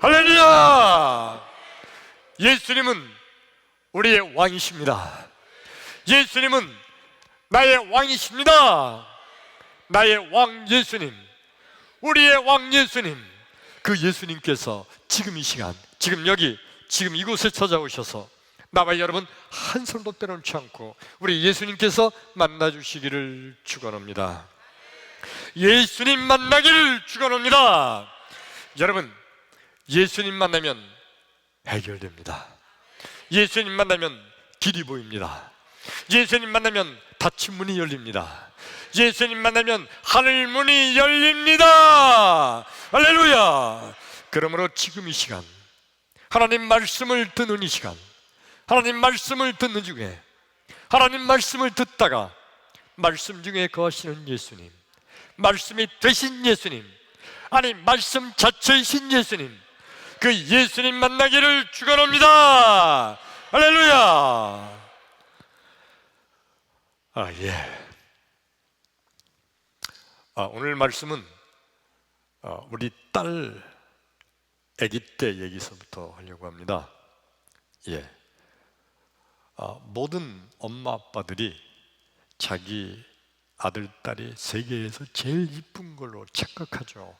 할렐루야! 예수님은 우리의 왕이십니다. 예수님은 나의 왕이십니다. 나의 왕 예수님, 우리의 왕 예수님, 그 예수님께서 지금 이 시간, 지금 여기, 지금 이곳에 찾아오셔서 나와 여러분 한 손도 빼놓지 않고 우리 예수님께서 만나주시기를 축원합니다. 예수님 만나기를 축원합니다. 여러분, 예수님 만나면 해결됩니다. 예수님 만나면 길이 보입니다. 예수님 만나면 닫힌 문이 열립니다. 예수님 만나면 하늘 문이 열립니다. 할렐루야! 그러므로 지금 이 시간, 하나님 말씀을 듣는 이 시간, 하나님 말씀을 듣는 중에, 하나님 말씀을 듣다가 말씀 중에 거하시는 예수님, 말씀이 되신 예수님, 아니 말씀 자체이신 예수님, 그 예수님 만나기를 축원합니다. 할렐루야! 오늘 말씀은 우리 딸 아기 때 얘기서부터 하려고 합니다. 모든 엄마 아빠들이 자기 아들, 딸이 세계에서 제일 이쁜 걸로 착각하죠.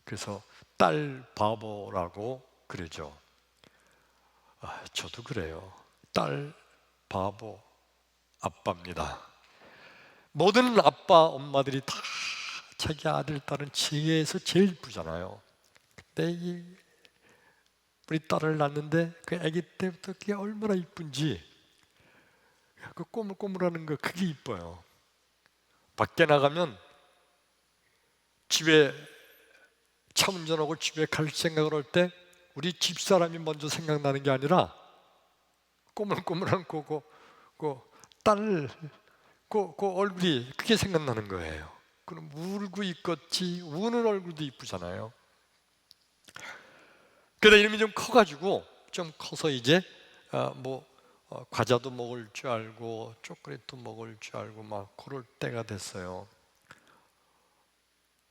그래서 딸 바보라고 그러죠. 저도 그래요. 딸 바보 아빠입니다. 모든 아빠, 엄마들이 다 자기 아들, 딸은 세계에서 제일 이쁘잖아요. 근데 우리 딸을 낳는데 그 아기 때부터 그게 얼마나 이쁜지, 그 꼬물꼬물하는 거 그게 이뻐요. 밖에 나가면 집에 차 운전하고 집에 갈 생각을 할 때 우리 집사람이 먼저 생각나는 게 아니라 꼬물꼬물한 딸 얼굴이 그게 생각나는 거예요. 그럼 울고 있겠지, 우는 얼굴도 이쁘잖아요. 그러다 이름이 좀 커가지고, 좀 커서 이제 과자도 먹을 줄 알고 초콜릿도 먹을 줄 알고 막 그럴 때가 됐어요.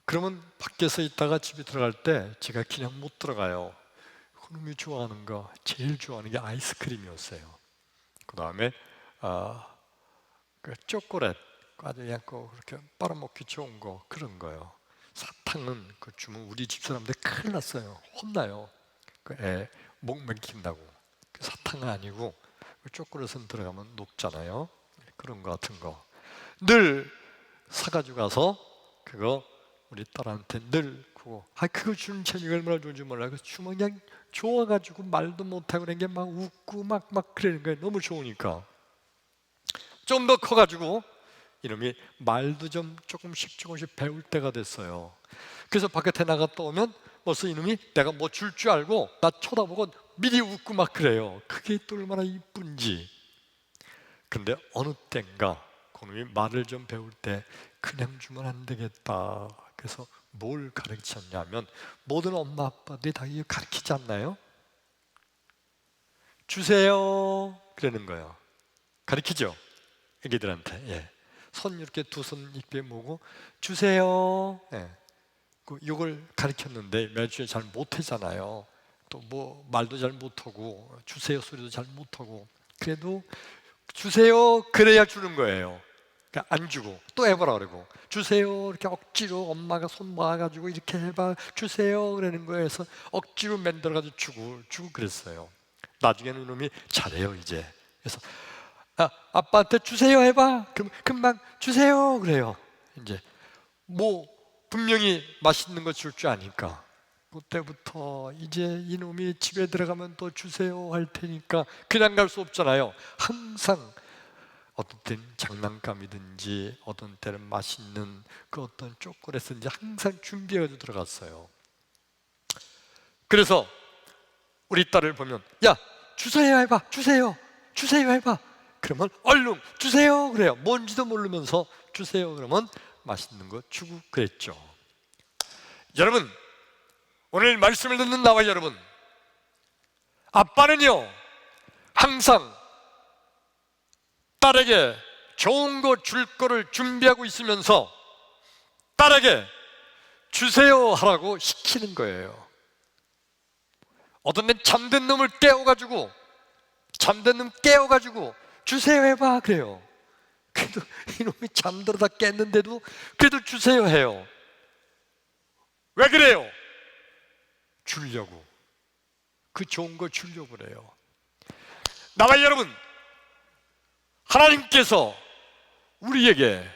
그러면 밖에서 있다가 집에 들어갈 때 제가 그냥 못 들어가요. 그놈이 좋아하는 거, 제일 좋아하는 게 아이스크림이었어요. 그 다음에 그 초콜릿, 아주 그냥 그렇게 빨아먹기 좋은 거, 그런 거요. 사탕은 그 주면 우리 집사람들 큰일 났어요. 혼나요. 그 애 목 맥힌다고. 그 사탕은 아니고 그 초콜릿은 들어가면 녹잖아요. 그런 거 같은 거 늘 사가지고 가서 그거 우리 딸한테 늘 그거 주는 재미가 얼마나 좋은지 몰라요. 그 주면 그냥 좋아가지고 말도 못하고 그런 게 막 웃고 막 그러는 거예요. 너무 좋으니까. 좀 더 커가지고 이놈이 말도 좀 조금씩 배울 때가 됐어요. 그래서 바깥에 나갔다 오면 벌써 이놈이 내가 뭐 줄 줄 알고 나 쳐다보고 미리 웃고 막 그래요. 그게 또 얼마나 이쁜지. 근데 어느 땐가 그놈이 말을 좀 배울 때 그냥 주면 안 되겠다. 그래서 뭘 가르쳤냐면, 모든 엄마 아빠들이 다 이거 가르치지 않나요? 주세요 그러는 거예요. 가르치죠, 애기들한테. 손 이렇게 두 손 입에 모으고 주세요. 이걸 가르쳤는데 몇 주에 잘 못하잖아요. 또 뭐 말도 잘 못하고 주세요 소리도 잘 못하고. 그래도 주세요 그래야 주는 거예요. 그러니까 안 주고 또 해보라 그러고, 주세요 이렇게 억지로 엄마가 손 모아가지고 이렇게 해봐 주세요 그러는 거에서 억지로 만들어가지고 주고 그랬어요. 나중에는 이놈이 잘해요 이제. 그래서 아빠한테 주세요 해봐. 그럼 금방 주세요 그래요. 이제 뭐 분명히 맛있는 거 줄 줄 아니까 그때부터 이제 이놈이 집에 들어가면 또 주세요 할 테니까 그냥 갈 수 없잖아요. 항상 어떤 때는 장난감이든지 어떤 때는 맛있는 그 어떤 초콜릿인지 항상 준비해가지고 들어갔어요. 그래서 우리 딸을 보면 야 주세요 해봐, 주세요 해봐. 그러면 얼른 주세요 그래요. 뭔지도 모르면서 주세요 그러면 맛있는 거 주고 그랬죠. 여러분, 오늘 말씀을 듣는 나와 여러분, 아빠는요 항상 딸에게 좋은 거 줄 거를 준비하고 있으면서 딸에게 주세요 하라고 시키는 거예요. 어떤 데는 잠든 놈을 깨워가지고 주세요 해봐 그래요. 그래도 이놈이 잠들어다 깼는데도 그래도 주세요 해요. 왜 그래요? 주려고. 그 좋은 거 주려고 그래요. 나와 여러분, 하나님께서 우리에게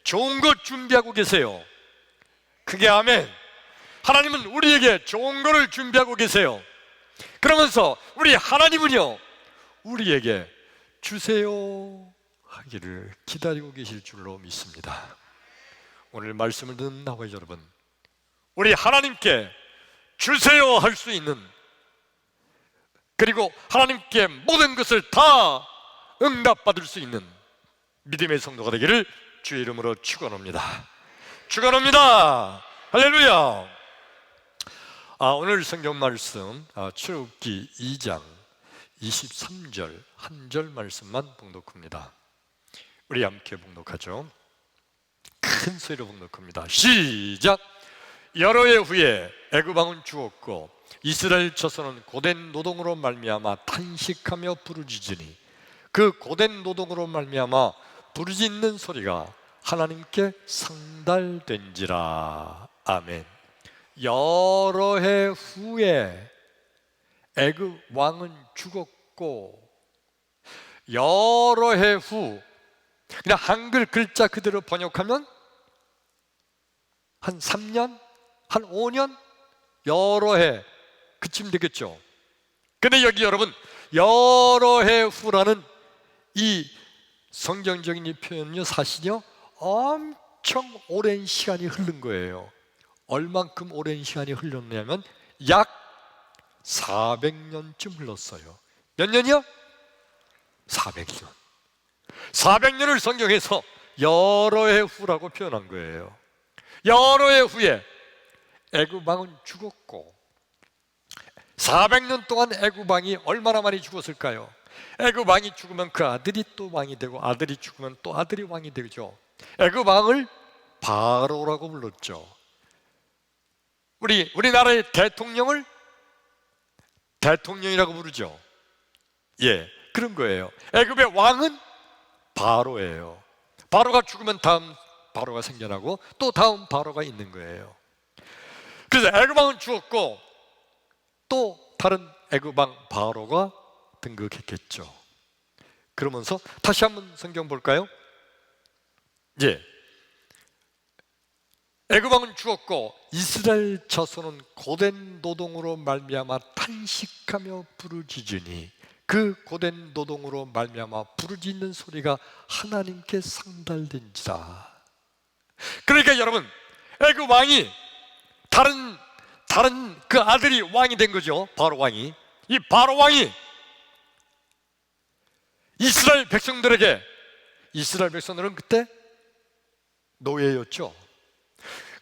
좋은 거 준비하고 계세요. 그게 아멘. 하나님은 우리에게 좋은 거를 준비하고 계세요. 그러면서 우리 하나님은요, 우리에게 주세요 하기를 기다리고 계실 줄로 믿습니다. 오늘 말씀을 듣는 나와 여러분, 우리 하나님께 주세요 할 수 있는, 그리고 하나님께 모든 것을 다 응답받을 수 있는 믿음의 성도가 되기를 주의 이름으로 축원합니다. 축원합니다. 할렐루야. 오늘 성경 말씀 출애굽기 2장 23절 한 절 말씀만 봉독합니다. 우리 함께 봉독하죠. 큰 소리로 봉독합니다. 시작. 여러 해 후에 애굽 왕은 죽었고 이스라엘 자손은 고된 노동으로 말미암아 탄식하며 부르짖으니 그 고된 노동으로 말미암아 부르짖는 소리가 하나님께 상달된지라. 아멘. 여러 해 후에 애굽 왕은 죽었고, 여러 해 후, 그냥 한글 글자 그대로 번역하면 한 3년? 한 5년? 여러 해 그쯤 되겠죠. 근데 여기 여러분, 여러 해 후라는 이 성경적인 이 표현은요, 사실요 엄청 오랜 시간이 흐른 거예요. 얼만큼 오랜 시간이 흘렀냐면 약 400년쯤 흘렀어요. 몇 년이요? 400년. 400년을 성경에서 여러 해 후라고 표현한 거예요. 여러 해 후에 애굽 왕은 죽었고, 400년 동안 애굽 왕이 얼마나 많이 죽었을까요? 애굽 왕이 죽으면 그 아들이 또 왕이 되고, 아들이 죽으면 또 아들이 왕이 되죠. 애굽 왕을 바로라고 불렀죠. 우리나라의 대통령을 대통령이라고 부르죠. 예, 그런 거예요. 애굽의 왕은 바로예요. 바로가 죽으면 다음 바로가 생겨나고 또 다음 바로가 있는 거예요. 그래서 애굽 왕은 죽었고 또 다른 애굽 왕 바로가 등극했겠죠. 그러면서 다시 한번 성경 볼까요? 예. 애굽 왕은 죽었고 이스라엘 자손은 고된 노동으로 말미암아 탄식하며 부르짖으니 그 고된 노동으로 말미암아 부르짖는 소리가 하나님께 상달된지라. 그러니까 여러분, 애굽 왕이 다른 그 아들이 왕이 된 거죠. 바로 왕이. 이 바로 왕이 이스라엘 백성들에게, 이스라엘 백성들은 그때 노예였죠.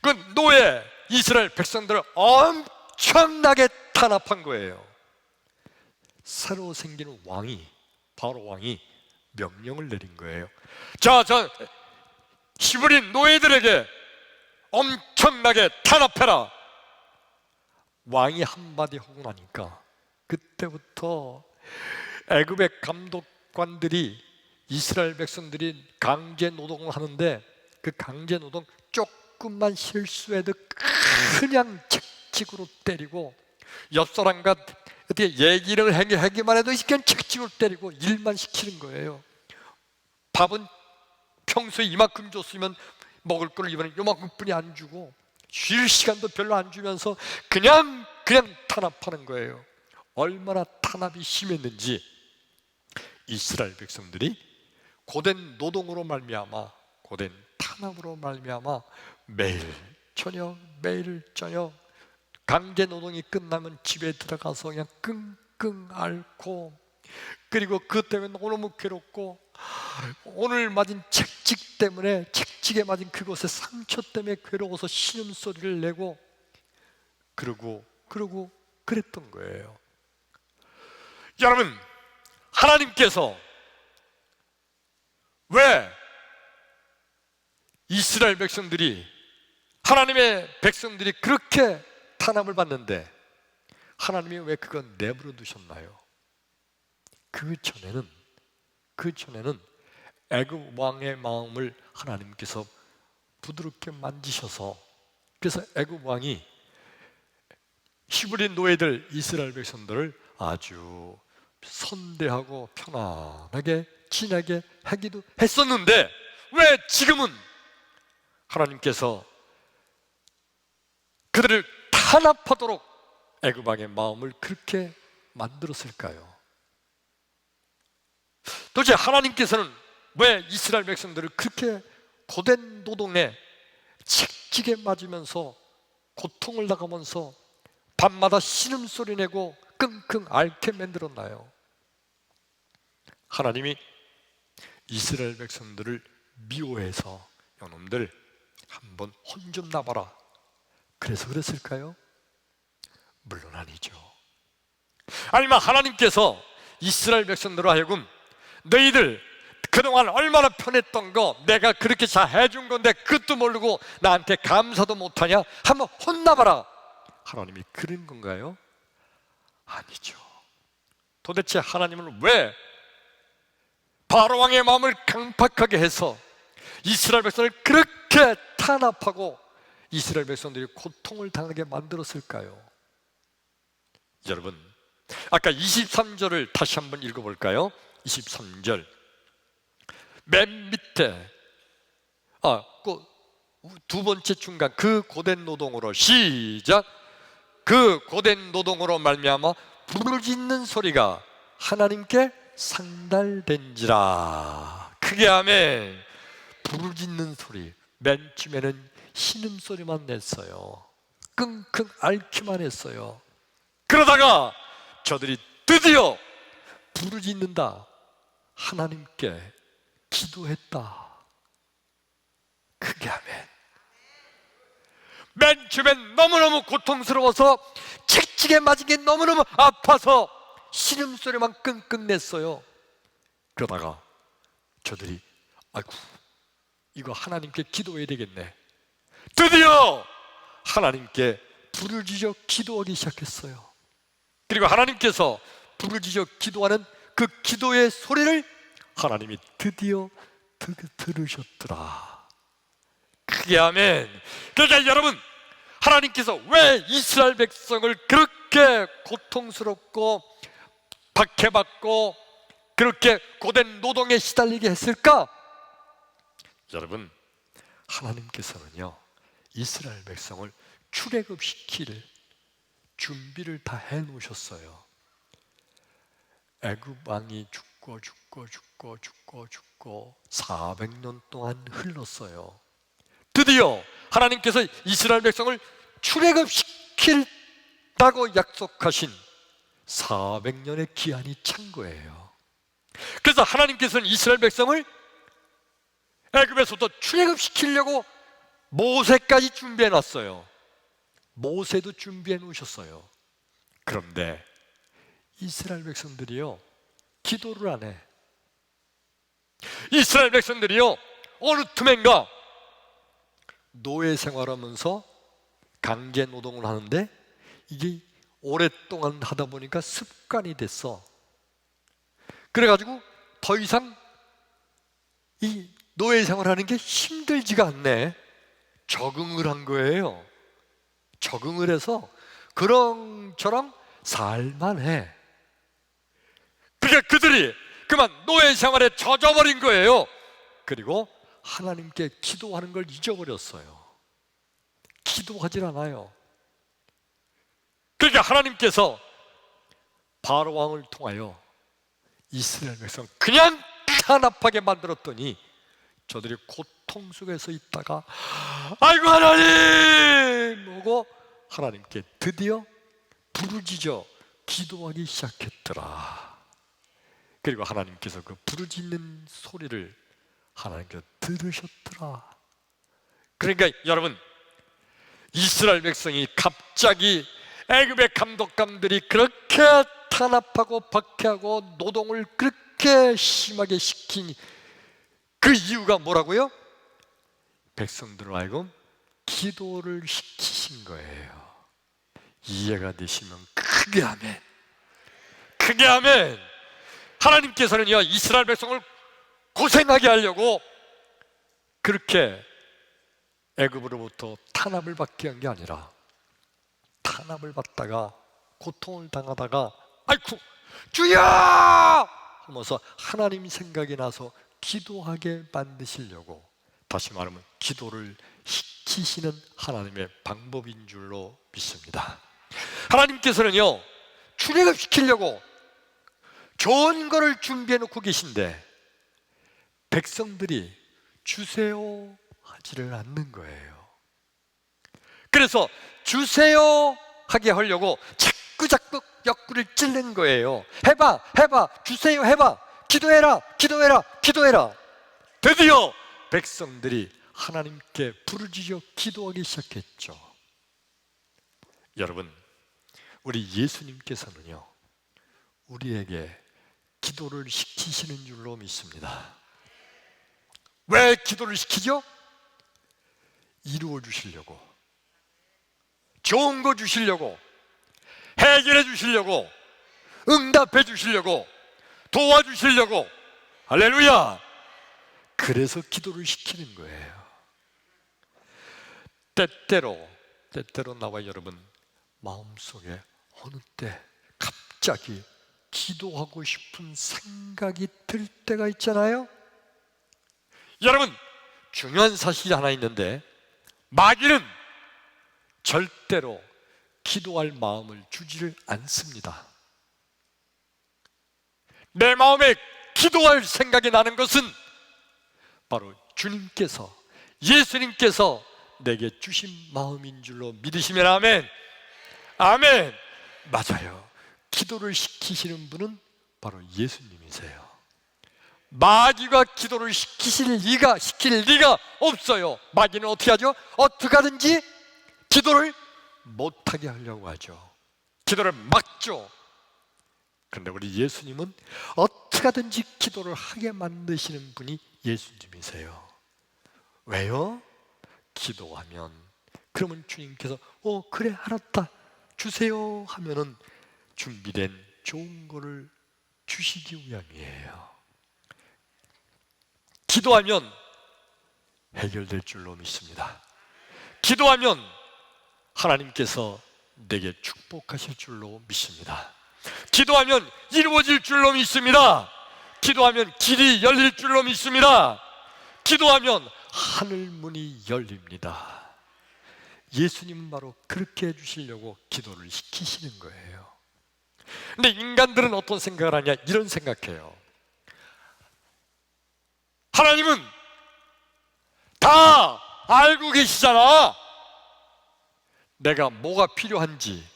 그 노예 이스라엘 백성들을 엄청나게 탄압한 거예요. 새로 생기는 왕이, 바로 왕이 명령을 내린 거예요. 자, 히브리 노예들에게 엄청나게 탄압해라. 왕이 한마디 하고 나니까 그때부터 애굽의 감독관들이 이스라엘 백성들이 강제 노동을 하는데 그 강제 노동 조금만 실수해도 그냥 책찍으로 때리고, 옆 사람과 어떻게 얘기를 하기만 해도 그냥 책찍으로 때리고 일만 시키는 거예요. 밥은 평소에 이만큼 줬으면 먹을 걸 이번에 요만큼뿐이 안 주고 쉴 시간도 별로 안 주면서 그냥 탄압하는 거예요. 얼마나 탄압이 심했는지 이스라엘 백성들이 고된 노동으로 말미암아, 고된 탄압으로 말미암아 매일 저녁 강제 노동이 끝나면 집에 들어가서 그냥 끙끙 앓고, 그리고 그 때문에 너무 괴롭고, 오늘 맞은 책찍에 맞은 그곳의 상처 때문에 괴로워서 신음소리를 내고, 그러고 그랬던 거예요. 여러분, 하나님께서 왜 이스라엘 백성들이, 하나님의 백성들이 그렇게 탄압을 받는데 하나님이 왜 그거 내버려 두셨나요? 그 전에는 애굽 왕의 마음을 하나님께서 부드럽게 만지셔서, 그래서 애굽 왕이 히브리 노예들 이스라엘 백성들을 아주 선대하고 편안하게 지내게 하기도 했었는데, 왜 지금은 하나님께서 그들을 탄압하도록 애굽 왕의 마음을 그렇게 만들었을까요? 도대체 하나님께서는 왜 이스라엘 백성들을 그렇게 고된 노동에 칙칙에 맞으면서 고통을 당하면서 밤마다 신음소리 내고 끙끙 앓게 만들었나요? 하나님이 이스라엘 백성들을 미워해서 여놈들 한번 혼 좀 나봐라, 그래서 그랬을까요? 물론 아니죠. 아니면 하나님께서 이스라엘 백성들로 하여금 너희들 그동안 얼마나 편했던 거 내가 그렇게 잘 해준 건데 그것도 모르고 나한테 감사도 못하냐, 한번 혼나봐라, 하나님이 그런 건가요? 아니죠. 도대체 하나님은 왜 바로 왕의 마음을 강팍하게 해서 이스라엘 백성을 그렇게 탄압하고 이스라엘 백성들이 고통을 당하게 만들었을까요? 여러분, 아까 23절을 다시 한번 읽어볼까요? 23절 맨 밑에 그 두 번째 중간, 그 고된 노동으로, 시작. 그 고된 노동으로 말미암아 부르짖는 소리가 하나님께 상달된지라. 크게 아멘. 부르짖는 소리, 맨 처음에는 신음소리만 냈어요. 끙끙 앓기만 했어요. 그러다가 저들이 드디어 부르짖는다, 하나님께 기도했다. 크게 아멘. 맨 처음엔 너무너무 고통스러워서 칙칙에 맞은 게 너무너무 아파서 신음소리만 끙끙 냈어요. 그러다가 저들이 아이고, 이거 하나님께 기도해야 되겠네. 드디어 하나님께 부르짖어 기도하기 시작했어요. 그리고 하나님께서 부르짖어 기도하는 그 기도의 소리를 하나님이 드디어 들으셨더라. 크게 아멘. 그러니까 여러분, 하나님께서 왜 이스라엘 백성을 그렇게 고통스럽고 박해받고 그렇게 고된 노동에 시달리게 했을까? 여러분, 하나님께서는요 이스라엘 백성을 출애굽시킬 준비를 다 해놓으셨어요. 애굽 왕이 죽고 400년 동안 흘렀어요. 드디어 하나님께서 이스라엘 백성을 출애굽시키다고 약속하신 400년의 기한이 찬 거예요. 그래서 하나님께서는 이스라엘 백성을 애굽에서도 출애굽시키려고 모세까지 준비해 놨어요. 모세도 준비해 놓으셨어요. 그런데 이스라엘 백성들이요 기도를 안 해. 이스라엘 백성들이요 어느 틈엔가 노예 생활하면서 강제 노동을 하는데 이게 오랫동안 하다 보니까 습관이 됐어. 그래가지고 더 이상 이 노예 생활하는 게 힘들지가 않네. 적응을 한 거예요. 적응을 해서 그런저런 살만해. 그러니까 그들이 그만 노예 생활에 젖어버린 거예요. 그리고 하나님께 기도하는 걸 잊어버렸어요. 기도하질 않아요. 그러니까 하나님께서 바로 왕을 통하여 이스라엘 백성 그냥 탄압하게 만들었더니 저들이 고통 속에서 있다가 아이고 하나님 하고 하나님께 드디어 부르짖어 기도하기 시작했더라. 그리고 하나님께서 그 부르짖는 소리를 하나님께서 들으셨더라. 그러니까 여러분, 이스라엘 백성이 갑자기 애굽의 감독관들이 그렇게 탄압하고 박해하고 노동을 그렇게 심하게 시킨 그 이유가 뭐라고요? 백성들을 하여금 기도를 시키신 거예요. 이해가 되시면 크게 아멘. 크게 아멘. 하나님께서는요, 이스라엘 백성을 고생하게 하려고 그렇게 애굽으로부터 탄압을 받게 한 게 아니라, 탄압을 받다가 고통을 당하다가 아이쿠 주여 하면서 하나님 생각이 나서 기도하게 만드시려고, 다시 말하면 기도를 시키시는 하나님의 방법인 줄로 믿습니다. 하나님께서는요, 출애굽시키려고 좋은 거를 준비해 놓고 계신데 백성들이 주세요 하지를 않는 거예요. 그래서 주세요 하게 하려고 자꾸 옆구리를 찔는 거예요. 해봐 주세요 해봐, 기도해라 기도해라. 드디어 백성들이 하나님께 부르짖어 기도하기 시작했죠. 여러분, 우리 예수님께서는요, 우리에게 기도를 시키시는 줄로 믿습니다. 왜 기도를 시키죠? 이루어 주시려고, 좋은 거 주시려고, 해결해 주시려고, 응답해 주시려고, 도와주시려고. 할렐루야! 그래서 기도를 시키는 거예요. 때때로 나와 여러분 마음속에 어느 때 갑자기 기도하고 싶은 생각이 들 때가 있잖아요. 여러분, 중요한 사실이 하나 있는데, 마귀는 절대로 기도할 마음을 주지를 않습니다. 내 마음에 기도할 생각이 나는 것은 바로 주님께서, 예수님께서 내게 주신 마음인 줄로 믿으시면 아멘. 아멘. 맞아요. 기도를 시키시는 분은 바로 예수님이세요. 마귀가 기도를 시킬 리가 없어요. 마귀는 어떻게 하죠? 어떻게 하든지 기도를 못하게 하려고 하죠. 기도를 막죠. 그런데 우리 예수님은 어떻게 하든지 기도를 하게 만드시는 분이 예수님이세요. 왜요? 기도하면, 그러면 주님께서 그래 알았다 주세요 하면은 준비된 좋은 거를 주시기 위함이에요. 기도하면 해결될 줄로 믿습니다. 기도하면 하나님께서 내게 축복하실 줄로 믿습니다. 기도하면 이루어질 줄로 믿습니다. 기도하면 길이 열릴 줄로 믿습니다. 기도하면 하늘 문이 열립니다. 예수님은 바로 그렇게 해주시려고 기도를 시키시는 거예요. 근데 인간들은 어떤 생각을 하냐, 이런 생각해요. 하나님은 다 알고 계시잖아. 내가 뭐가 필요한지,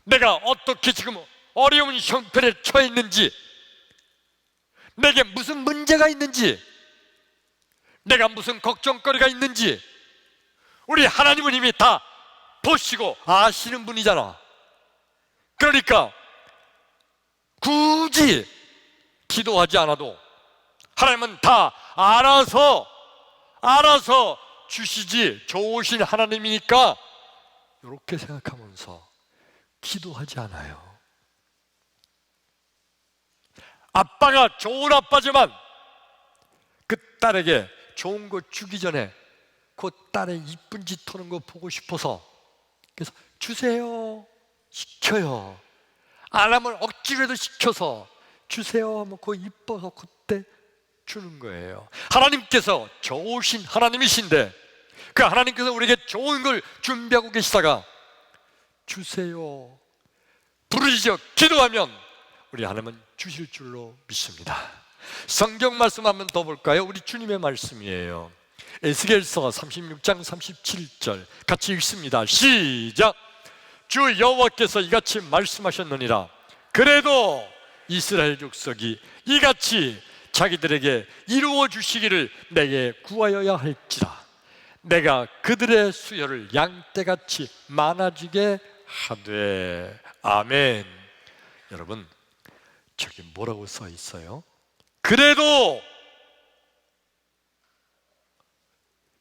내가 어떻게 지금 어려운 형편에 처해 있는지, 내게 무슨 문제가 있는지, 내가 무슨 걱정거리가 있는지 우리 하나님은 이미 다 보시고 아시는 분이잖아. 그러니까 굳이 기도하지 않아도 하나님은 다 알아서 주시지, 좋으신 하나님이니까 이렇게 생각하면서 기도하지 않아요. 아빠가 좋은 아빠지만 그 딸에게 좋은 거 주기 전에 그 딸의 이쁜 짓 하는 거 보고 싶어서 그래서 주세요 시켜요. 안 하면 억지로라도 시켜서 주세요 하면 그 이뻐서 그때 주는 거예요. 하나님께서 좋으신 하나님이신데 그 하나님께서 우리에게 좋은 걸 준비하고 계시다가 주세요 부르짖어 기도하면 우리 하나님은 주실 줄로 믿습니다. 성경 말씀 한번 더 볼까요? 우리 주님의 말씀이에요. 에스겔서 36장 37절 같이 읽습니다. 시작. 주 여호와께서 이같이 말씀하셨느니라. 그래도 이스라엘 족속이 이같이 자기들에게 이루어 주시기를 내게 구하여야 할지라. 내가 그들의 수요를 양떼같이 많아지게 하되. 아멘. 여러분, 저기 뭐라고 써 있어요? 그래도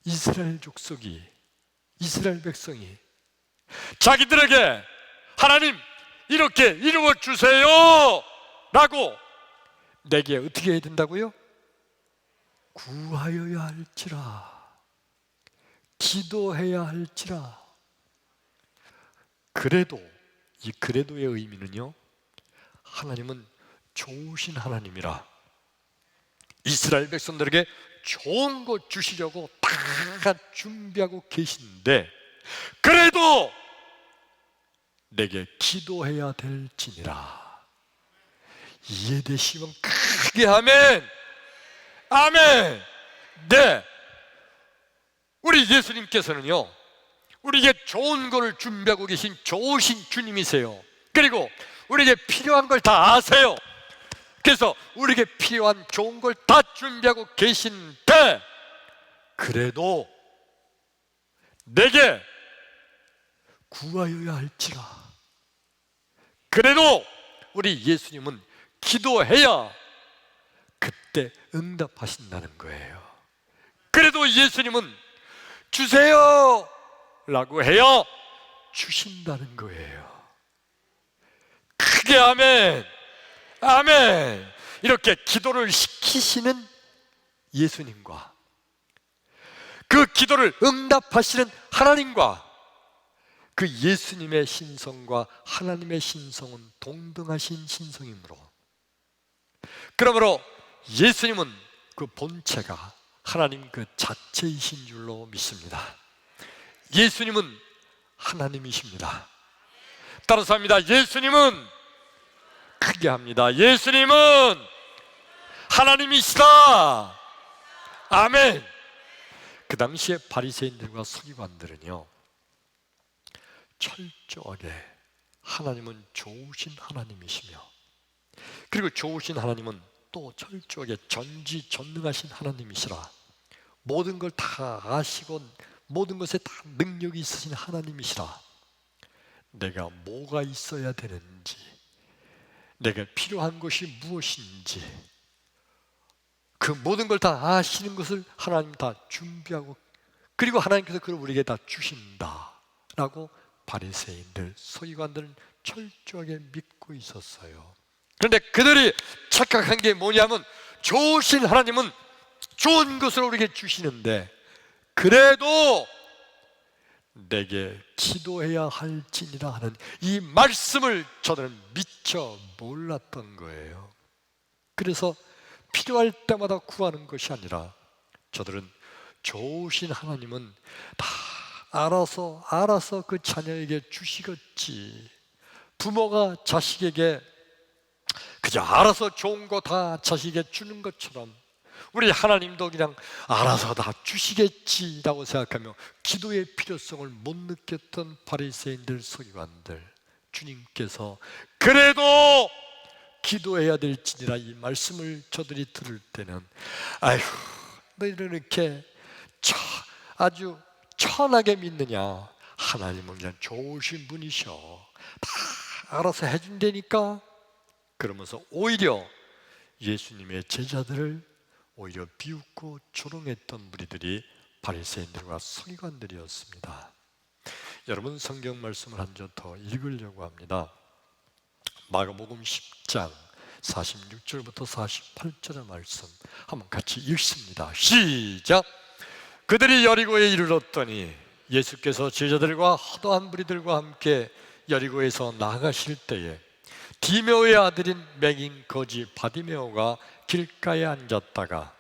이스라엘 족속이, 이스라엘 백성이 자기들에게 하나님 이렇게 이루어 주세요 라고 내게 어떻게 해야 된다고요? 구하여야 할지라, 기도해야 할지라. 그래도 이 그래도의 의미는요, 하나님은 좋으신 하나님이라 이스라엘 백성들에게 좋은 거 주시려고 다 준비하고 계신데, 그래도 내게 기도해야 될지니라. 이해되시면 크게 아멘. 아멘. 네, 우리 예수님께서는요, 우리에게 좋은 것을 준비하고 계신 좋으신 주님이세요. 그리고 우리에게 필요한 걸 다 아세요. 그래서 우리에게 필요한 좋은 걸 다 준비하고 계신데, 그래도 내게 구하여야 할지라. 그래도 우리 예수님은 기도해야 그때 응답하신다는 거예요. 그래도 예수님은 주세요 라고 해야 주신다는 거예요. 크게 아멘. 아멘. 이렇게 기도를 시키시는 예수님과 그 기도를 응답하시는 하나님과 그 예수님의 신성과 하나님의 신성은 동등하신 신성이므로, 그러므로 예수님은 그 본체가 하나님 그 자체이신 줄로 믿습니다. 예수님은 하나님이십니다. 따라서 합니다. 예수님은, 크게 합니다, 예수님은 하나님이시다. 아멘. 그 당시에 바리새인들과 서기관들은요, 철저하게 하나님은 좋으신 하나님이시며, 그리고 좋으신 하나님은 또 철저하게 전지전능하신 하나님이시라, 모든 걸 다 아시고 모든 것에 다 능력이 있으신 하나님이시라, 내가 뭐가 있어야 되는지, 내가 필요한 것이 무엇인지, 그 모든 걸 다 아시는 것을 하나님 다 준비하고, 그리고 하나님께서 그걸 우리에게 다 주신다라고 바리새인들, 서기관들은 철저하게 믿고 있었어요. 그런데 그들이 착각한 게 뭐냐면, 좋으신 하나님은 좋은 것을 우리에게 주시는데 그래도 내게 기도해야 할지니라 하는 이 말씀을 저들은 미처 몰랐던 거예요. 그래서 필요할 때마다 구하는 것이 아니라, 저들은 좋으신 하나님은 다 알아서 그 자녀에게 주시겠지, 부모가 자식에게 그저 알아서 좋은 거 다 자식에게 주는 것처럼 우리 하나님도 그냥 알아서 다 주시겠지라고 생각하며 기도의 필요성을 못 느꼈던 바리새인들, 서기관들, 주님께서 그래도 기도해야 될지니라 이 말씀을 저들이 들을 때는, 아휴, 너희는 이렇게 아주 천하게 믿느냐, 하나님은 그냥 좋으신 분이셔, 다 알아서 해준다니까, 그러면서 오히려 예수님의 제자들을 오히려 비웃고 조롱했던 무리들이 바리새인들과 서기관들이었습니다. 여러분, 성경 말씀을 한 절 더 읽으려고 합니다. 마가복음 10장 46절부터 48절의 말씀 한번 같이 읽습니다. 시작. 그들이 여리고에 이르렀더니 예수께서 제자들과 허다한 무리들과 함께 여리고에서 나가실 때에 디메오의 아들인 맹인 거지 바디메오가 길가에 앉았다가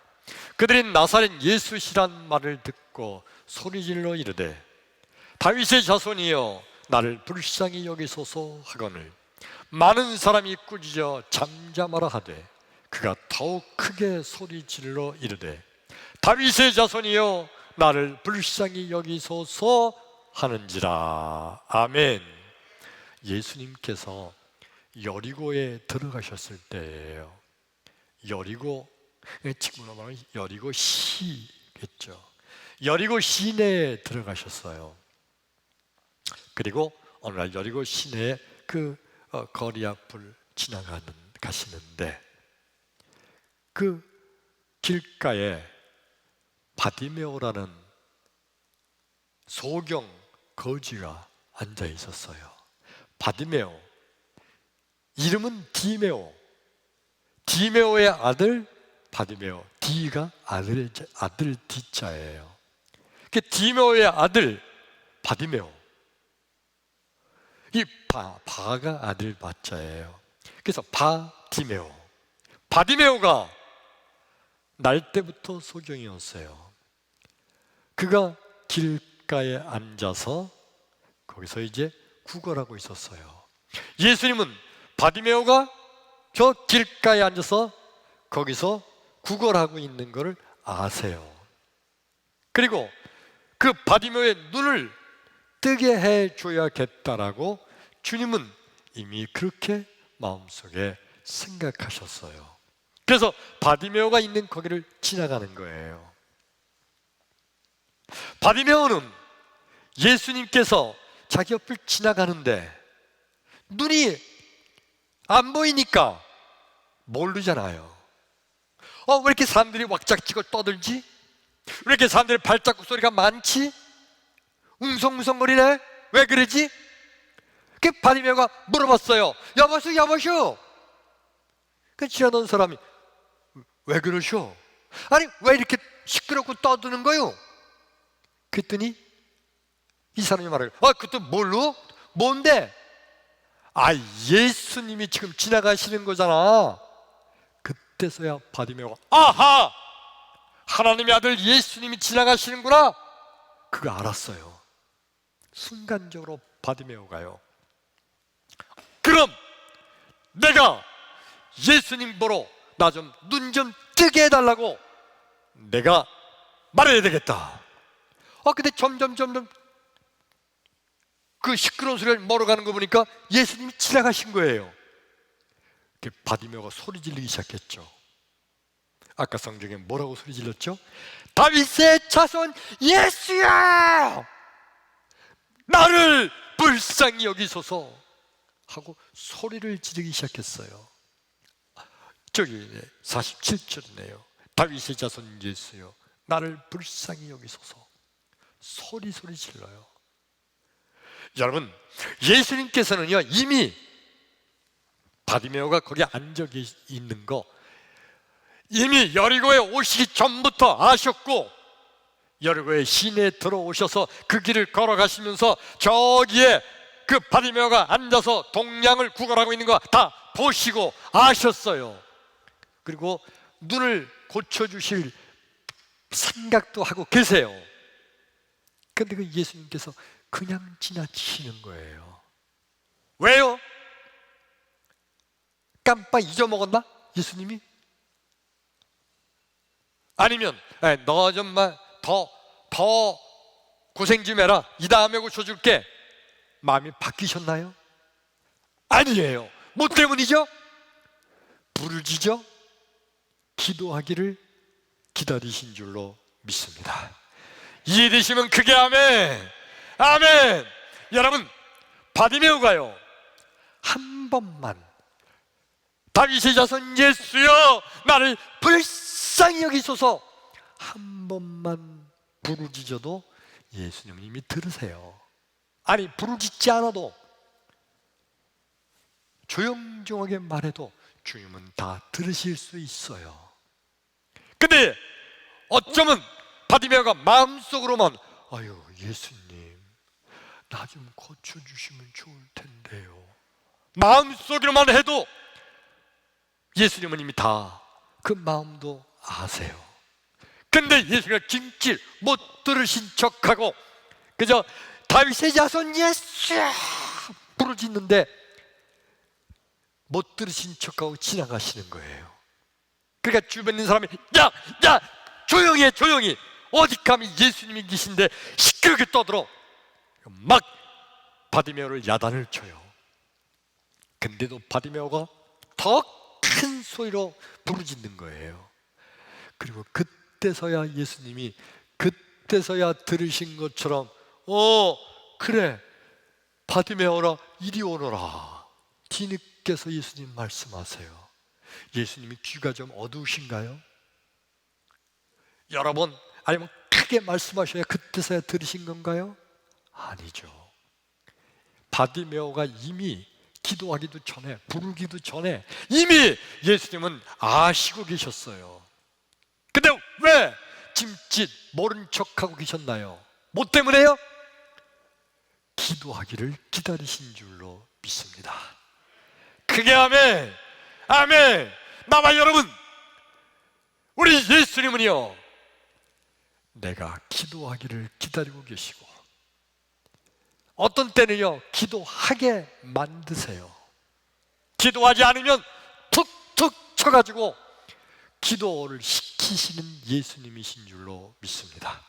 그들이 나사렛 예수시란 말을 듣고 소리질러 이르되 다윗의 자손이여 나를 불쌍히 여기소서 하거늘 많은 사람이 꾸짖어 잠잠하라 하되 그가 더욱 크게 소리질러 이르되 다윗의 자손이여 나를 불쌍히 여기소서 하는지라. 아멘. 예수님께서 여리고에 들어가셨을 때예요. 여리고, 지금으로 말하면 여리고 시겠죠. 여리고 시내에 들어가셨어요. 그리고 어느 날 여리고 시내에 그 거리 앞을 가시는데 그 길가에 바디메오라는 소경 거지가 앉아 있었어요. 바디메오, 이름은 디메오, 디메오의 아들 바디메오. 디가 아들 디자예요. 그 디메오의 아들 바디메오, 이 바가 아들 바자예요. 그래서 바디메오. 바디메오가 날 때부터 소경이었어요. 그가 길가에 앉아서 거기서 이제 구걸하고 있었어요. 예수님은 바디메오가 저 길가에 앉아서 거기서 구걸하고 있는 것을 아세요. 그리고 그 바디메오의 눈을 뜨게 해줘야겠다라고 주님은 이미 그렇게 마음속에 생각하셨어요. 그래서 바디메오가 있는 거기를 지나가는 거예요. 바디메오는 예수님께서 자기 옆을 지나가는데 눈이 안 보이니까 모르잖아요. 왜 이렇게 사람들이 왁작지껄 떠들지? 왜 이렇게 사람들이 발자국 소리가 많지? 웅성웅성거리네? 왜 그러지? 그 바디메오가 물어봤어요. 여보슈. 그 지나던 사람이 왜 그러쇼? 아니 왜 이렇게 시끄럽고 떠드는 거요? 그랬더니 이 사람이 말해요. 그것도 뭘로? 뭔데? 예수님이 지금 지나가시는 거잖아. 그때서야 바디메오가 아하! 하나님의 아들 예수님이 지나가시는구나. 그거 알았어요. 순간적으로 바디메오가요. 그럼 내가 예수님 보러 나 좀 눈 좀 뜨게 해달라고 내가 말해야 되겠다. 근데 점점 그 시끄러운 소리를 멀어가는 거 보니까 예수님이 지나가신 거예요. 바디메오가 소리 지르기 시작했죠. 아까 성경에 뭐라고 소리 질렀죠? 다윗의 자손 예수야! 나를 불쌍히 여기소서 하고 소리를 지르기 시작했어요. 저기 47절이네요. 다윗의 자손 예수여, 나를 불쌍히 여기소서. 소리 질러요. 여러분, 예수님께서는요 이미 바디메오가 거기 앉아 있는 거 이미 여리고에 오시기 전부터 아셨고, 여리고의 시내에 들어오셔서 그 길을 걸어가시면서 저기에 그 바디메오가 앉아서 동양을 구걸하고 있는 거 다 보시고 아셨어요. 그리고 눈을 고쳐주실 생각도 하고 계세요. 그런데 그 예수님께서 그냥 지나치시는 거예요. 왜요? 깜빡 잊어먹었나? 예수님이? 아니면 너 좀만 더 고생 좀 해라, 이 다음에 고쳐줄게, 마음이 바뀌셨나요? 아니에요. 뭐 때문이죠? 부르짖어 기도하기를 기다리신 줄로 믿습니다. 이해되시면 크게 아멘. 아멘. 여러분, 바디메오가요 한 번만 다윗의 자손 예수여, 나를 불쌍히 여기소서 한 번만 부르짖어도 예수님은 이미 들으세요. 아니, 부르짖지 않아도 조용조용하게 말해도 주님은 다 들으실 수 있어요. 근데 어쩌면 바디메오가 마음속으로만 예수님, 나 좀 고쳐주시면 좋을 텐데요, 마음속으로만 해도 예수님은 이미 다 그 마음도 아세요. 근데 예수가 김길 못 들으신 척하고 그저 다윗의 자손 예수 부르짖는데 못 들으신 척하고 지나가시는 거예요. 그러니까 주변에 있는 사람이 야 조용히 해, 조용히. 어디 감히 예수님이 계신데 시끄럽게 떠들어. 막 바디메오를 야단을 쳐요. 근데도 바디메오가 더 큰 소리로 부르짖는 거예요. 그리고 그때서야 예수님이 그때서야 들으신 것처럼 그래 바디메오라 이리 오너라, 뒤늦게서 예수님 말씀하세요. 예수님이 귀가 좀 어두우신가요? 여러 번 아니면 크게 말씀하셔야 그때서야 들으신 건가요? 아니죠. 바디메오가 이미 기도하기도 전에, 부르기도 전에 이미 예수님은 아시고 계셨어요. 근데 왜 짐짓 모른 척하고 계셨나요? 뭐 때문에요? 기도하기를 기다리신 줄로 믿습니다. 크게 아멘! 아멘! 나와 여러분, 우리 예수님은요, 내가 기도하기를 기다리고 계시고, 어떤 때는요 기도하게 만드세요. 기도하지 않으면 툭툭 쳐가지고 기도를 시키시는 예수님이신 줄로 믿습니다.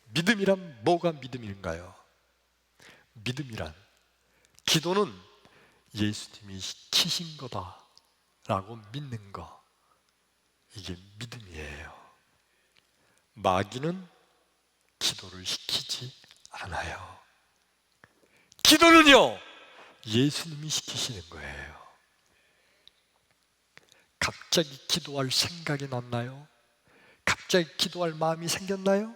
믿음이란 뭐가 믿음인가요? 믿음이란, 기도는 예수님이 시키신 거다라고 믿는 거, 이게 믿음이에요. 마귀는 기도를 시키지 않아요. 기도는요 예수님이 시키시는 거예요. 갑자기 기도할 생각이 났나요? 갑자기 기도할 마음이 생겼나요?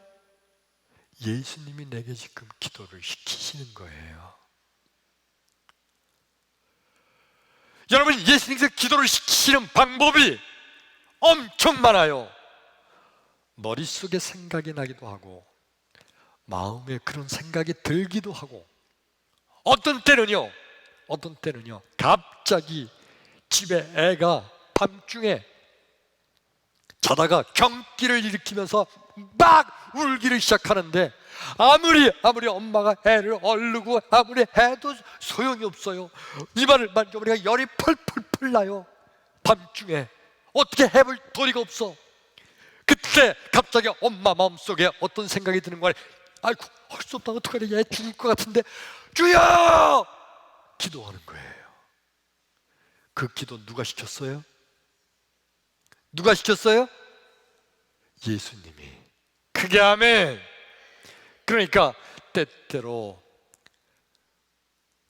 예수님이 내게 지금 기도를 시키시는 거예요. 여러분, 예수님께서 기도를 시키시는 방법이 엄청 많아요. 머릿속에 생각이 나기도 하고, 마음에 그런 생각이 들기도 하고, 어떤 때는요 갑자기 집에 애가 밤중에 자다가 경기를 일으키면서 막 울기를 시작하는데, 아무리 엄마가 애를 얼르고 아무리 해도 소용이 없어요. 입안을 만져보니까 열이 펄펄 나요. 밤중에 어떻게 해볼 도리가 없어. 그때 갑자기 엄마 마음속에 어떤 생각이 드는 거야. 아이고, 할 수 없다, 어떡하냐, 얘 죽을 것 같은데 주여! 기도하는 거예요. 그 기도 누가 시켰어요? 누가 시켰어요? 예수님이. 크게 아멘. 그러니까 때때로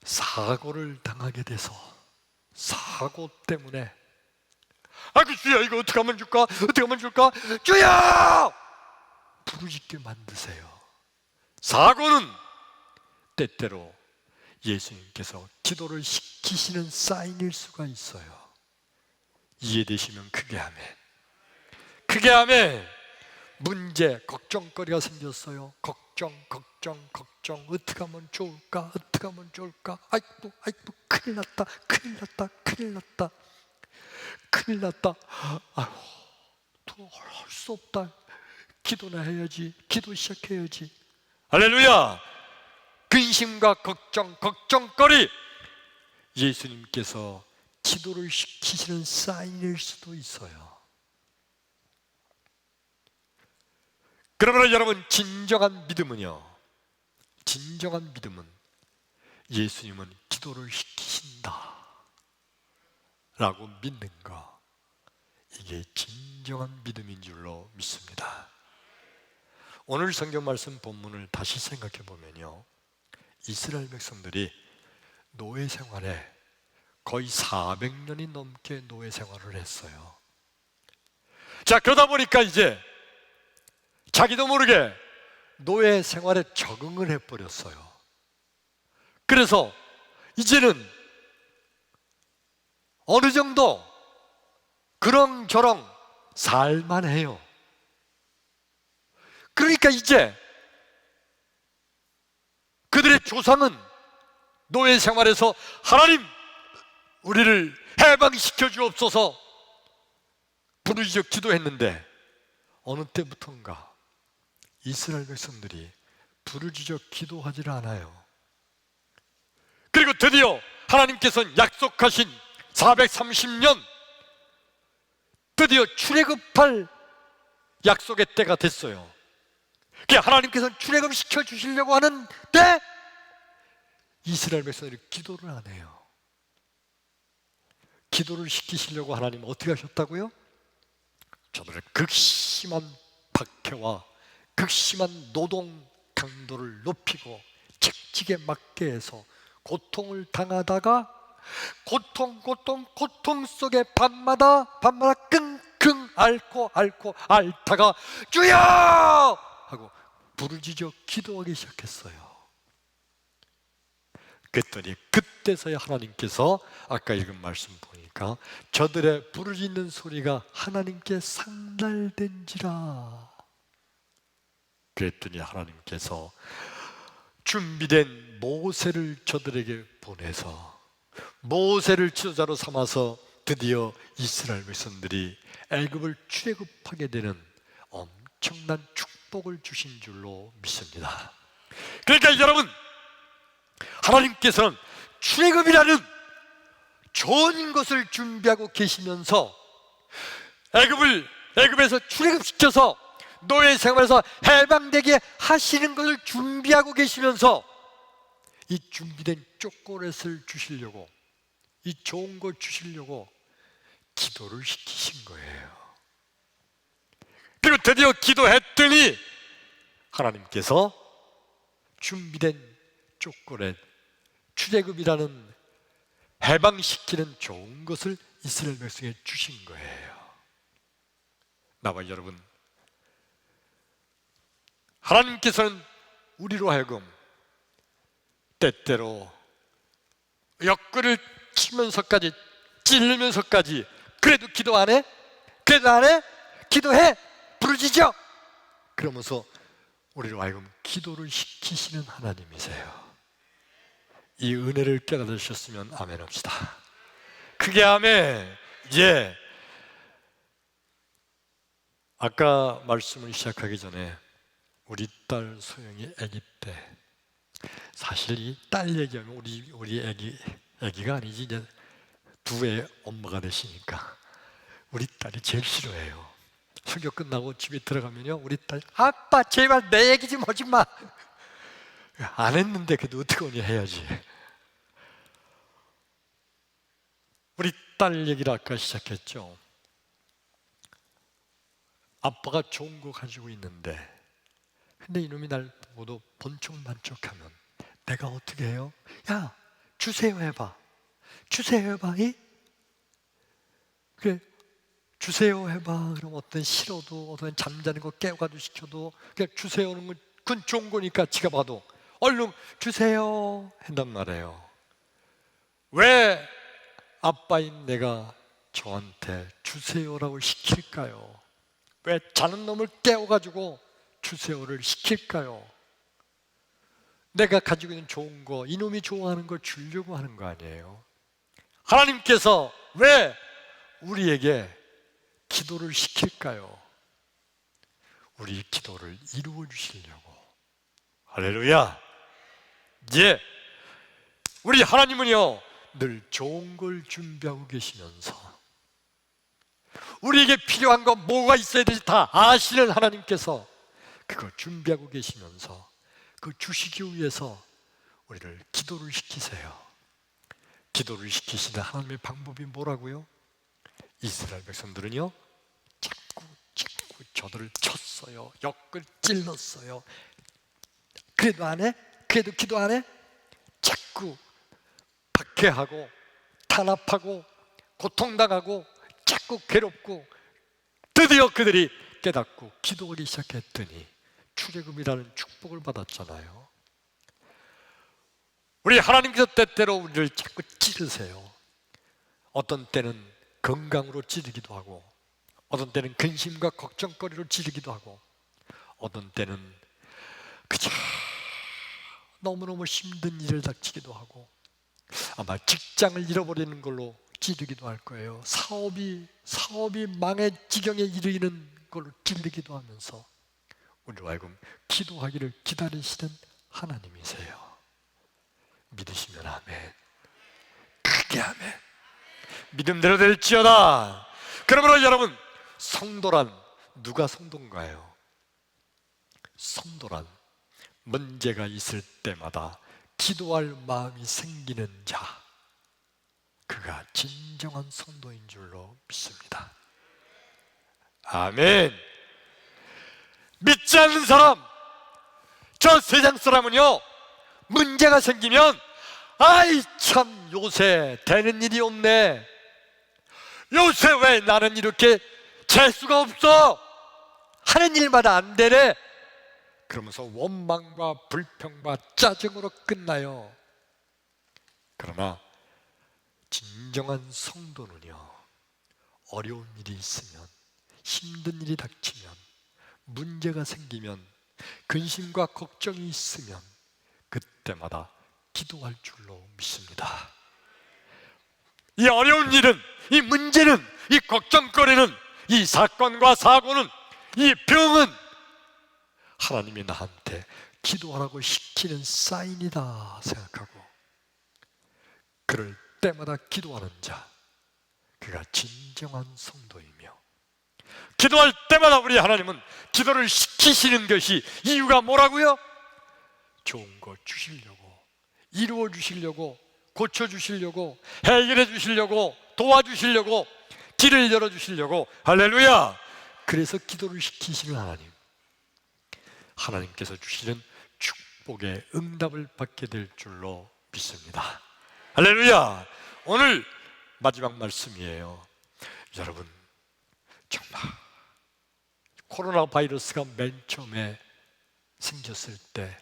사고를 당하게 돼서, 사고 때문에 아이고 주여, 이거 어떻게 하면 줄까? 어떻게 하면 줄까? 주여! 부르짖게 만드세요. 사고는 때때로 예수님께서 기도를 시키시는 사인일 수가 있어요. 이해되시면 크게 아멘. 크게 아멘. 문제, 걱정거리가 생겼어요. 걱정, 어떻게 하면 좋을까? 어떻게 하면 좋을까? 아이고, 큰일 났다. 아유, 또 할 수 없다. 기도나 해야지. 기도 시작해야지. 할렐루야! 근심과 걱정거리, 예수님께서 기도를 시키시는 사인일 수도 있어요. 그러므로 여러분, 진정한 믿음은 예수님은 기도를 시키신다 라고 믿는 거, 이게 진정한 믿음인 줄로 믿습니다. 오늘 성경 말씀 본문을 다시 생각해 보면요, 이스라엘 백성들이 노예 생활에 거의 400년이 넘게 노예 생활을 했어요. 자, 그러다 보니까 이제 자기도 모르게 노예 생활에 적응을 해버렸어요. 그래서 이제는 어느 정도 그렁저렁 살만해요. 그러니까 이제 그들의 조상은 노예 생활에서 하나님, 우리를 해방시켜 주옵소서 부르짖어 기도했는데, 어느 때부턴가 이스라엘 백성들이 부르짖어 기도하지를 않아요. 그리고 드디어 하나님께서는 약속하신 430년, 드디어 출애굽할 약속의 때가 됐어요. 하나님께서는 출애굽 시켜 주시려고 하는데 이스라엘 백성들이 기도를 안 해요. 기도를 시키시려고 하나님 어떻게 하셨다고요? 저들의 극심한 박해와 극심한 노동 강도를 높이고 채찍에 맞게 해서 고통을 당하다가 고통 속에 밤마다 끙끙 앓고 앓다가 주여! 하고 부르짖어 기도하기 시작했어요. 그랬더니 그때서야 하나님께서 아까 읽은 말씀 보니까 저들의 부르짖는 소리가 하나님께 상달된지라. 그랬더니 하나님께서 준비된 모세를 저들에게 보내서 모세를 지도자로 삼아서 드디어 이스라엘 백성들이 애굽을 출애굽하게 되는 엄청난 축복을 주신 줄로 믿습니다. 그러니까 여러분, 하나님께서는 출애굽이라는 좋은 것을 준비하고 계시면서 애굽에서 출애굽시켜서 노예 생활에서 해방되게 하시는 것을 준비하고 계시면서 이 준비된 초콜릿을 주시려고, 이 좋은 걸 주시려고 기도를 시키신 거예요. 그리고 드디어 기도했더니 하나님께서 준비된 초콜릿, 출애굽이라는 해방시키는 좋은 것을 이스라엘 백성에 주신 거예요. 나와 여러분, 하나님께서는 우리로 하여금 때때로 옆구리를 치면서까지, 찔리면서까지 그래도 기도 안 해? 그래도 안 해? 기도해! 부르짖어! 그러면서 우리로 하여금 기도를 시키시는 하나님이세요. 이 은혜를 깨달으셨으면 아멘 합시다. 크게 아멘. 예. 아까 말씀을 시작하기 전에 우리 딸 소영이 아기 때, 사실 이 딸 얘기하면 우리 아기가 아니지, 이제 두 애 엄마가 되시니까 우리 딸이 제일 싫어해요. 설교 끝나고 집에 들어가면요, 우리 딸, 아빠 제발 내 얘기 좀 하지 마. 안 했는데 그래도 어떡하냐 해야지. 우리 딸 얘기를 아까 시작했죠. 아빠가 좋은 거 가지고 있는데, 근데 이놈이 날 보고도 번쩍만쩍하면 내가 어떻게 해요? 야, 주세요 해봐. 주세요 해봐. 이? 그래, 주세요 해봐. 그럼 어떤 싫어도, 어떤 잠자는 거 깨워가지고 시켜도 그냥 주세요 하는 건 그건 좋은 거니까 지가 봐도 얼른 주세요 한단 말이에요. 왜 아빠인 내가 저한테 주세요라고 시킬까요? 왜 자는 놈을 깨워가지고 주세요를 시킬까요? 내가 가지고 있는 좋은 거, 이놈이 좋아하는 걸 주려고 하는 거 아니에요? 하나님께서 왜 우리에게 기도를 시킬까요? 우리 기도를 이루어 주시려고. 할렐루야. 예. 우리 하나님은요, 늘 좋은 걸 준비하고 계시면서 우리에게 필요한 거 뭐가 있어야 되지 다 아시는 하나님께서 그걸 준비하고 계시면서 그 주시기 위해서 우리를 기도를 시키세요. 기도를 시키시는 하나님의 방법이 뭐라고요? 이스라엘 백성들은요, 자꾸 저들을 쳤어요. 옆을 찔렀어요. 그래도 안 해? 그래도 기도 안 해? 자꾸 박해하고 탄압하고 고통당하고 자꾸 괴롭고, 드디어 그들이 깨닫고 기도하기 시작했더니 출애굽이라는 축복을 받았잖아요. 우리 하나님께서 때때로 우리를 자꾸 찌르세요. 어떤 때는 건강으로 찌르기도 하고, 어떤 때는 근심과 걱정거리로 찌르기도 하고, 어떤 때는 그저 너무너무 힘든 일을 닥치기도 하고, 아마 직장을 잃어버리는 걸로 찌르기도 할 거예요. 사업이 망의 지경에 이르는 걸로 찌르기도 하면서 우리로 하여금 기도하기를 기다리시는 하나님이세요. 믿으시면 아멘. 크게 아멘. 믿음대로 될지어다. 그러므로 여러분, 성도란 누가 성도인가요? 성도란 문제가 있을 때마다 기도할 마음이 생기는 자, 그가 진정한 성도인 줄로 믿습니다. 아멘. 믿지 않는 사람, 저 세상 사람은요, 문제가 생기면 아이 참 요새 되는 일이 없네, 요새 왜 나는 이렇게 재수가 없어, 하는 일마다 안 되네, 그러면서 원망과 불평과 짜증으로 끝나요. 그러나 진정한 성도는요, 어려운 일이 있으면, 힘든 일이 닥치면, 문제가 생기면, 근심과 걱정이 있으면 그때마다 기도할 줄로 믿습니다. 이 어려운 일은, 이 문제는, 이 걱정거리는, 이 사건과 사고는, 이 병은 하나님이 나한테 기도하라고 시키는 사인이다 생각하고 그럴 때마다 기도하는 자, 그가 진정한 성도이며, 기도할 때마다 우리 하나님은 기도를 시키시는 것이 이유가 뭐라고요? 좋은 거 주시려고, 이루어 주시려고, 고쳐 주시려고, 해결해 주시려고, 도와주시려고, 길을 열어 주시려고. 할렐루야! 그래서 기도를 시키시는 하나님, 하나님께서 주시는 축복의 응답을 받게 될 줄로 믿습니다. 할렐루야! 오늘 마지막 말씀이에요. 여러분, 정말 코로나 바이러스가 맨 처음에 생겼을 때,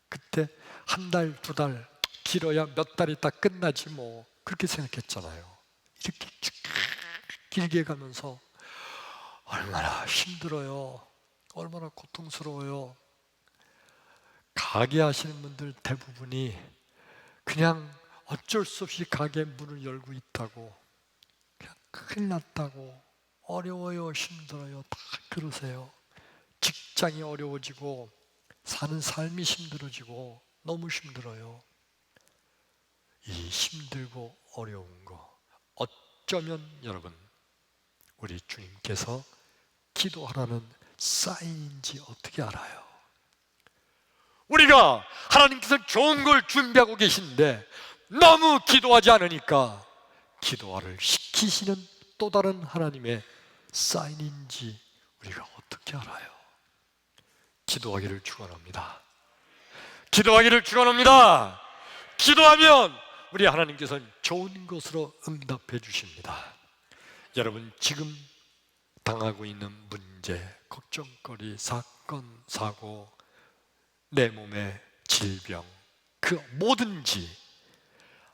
그때 한 달, 두 달, 길어야 몇 달 있다 끝나지 뭐, 그렇게 생각했잖아요. 이렇게 길게 가면서 얼마나 힘들어요, 얼마나 고통스러워요. 가게 하시는 분들 대부분이 그냥 어쩔 수 없이 가게 문을 열고 있다고, 그냥 큰일 났다고, 어려워요, 힘들어요, 다 그러세요. 직장이 어려워지고 사는 삶이 힘들어지고 너무 힘들어요. 이 힘들고 어려운 거, 어쩌면 여러분, 우리 주님께서 기도하라는 사인인지 어떻게 알아요? 우리가 하나님께서 좋은 걸 준비하고 계신데 너무 기도하지 않으니까 기도하를 시키시는 또 다른 하나님의 사인인지 우리가 어떻게 알아요? 기도하기를 축원합니다. 기도하기를 축원합니다. 기도하면 우리 하나님께서는 좋은 것으로 응답해 주십니다. 여러분, 지금 당하고 있는 문제, 걱정거리, 사건, 사고, 내 몸의 질병, 그 뭐든지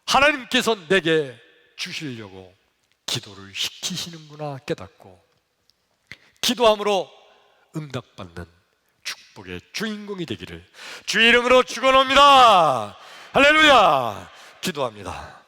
하나님께서 내게 주시려고 기도를 시키시는구나 깨닫고 기도함으로 응답받는 축복의 주인공이 되기를 주의 이름으로 축원합니다. 할렐루야! 기도합니다.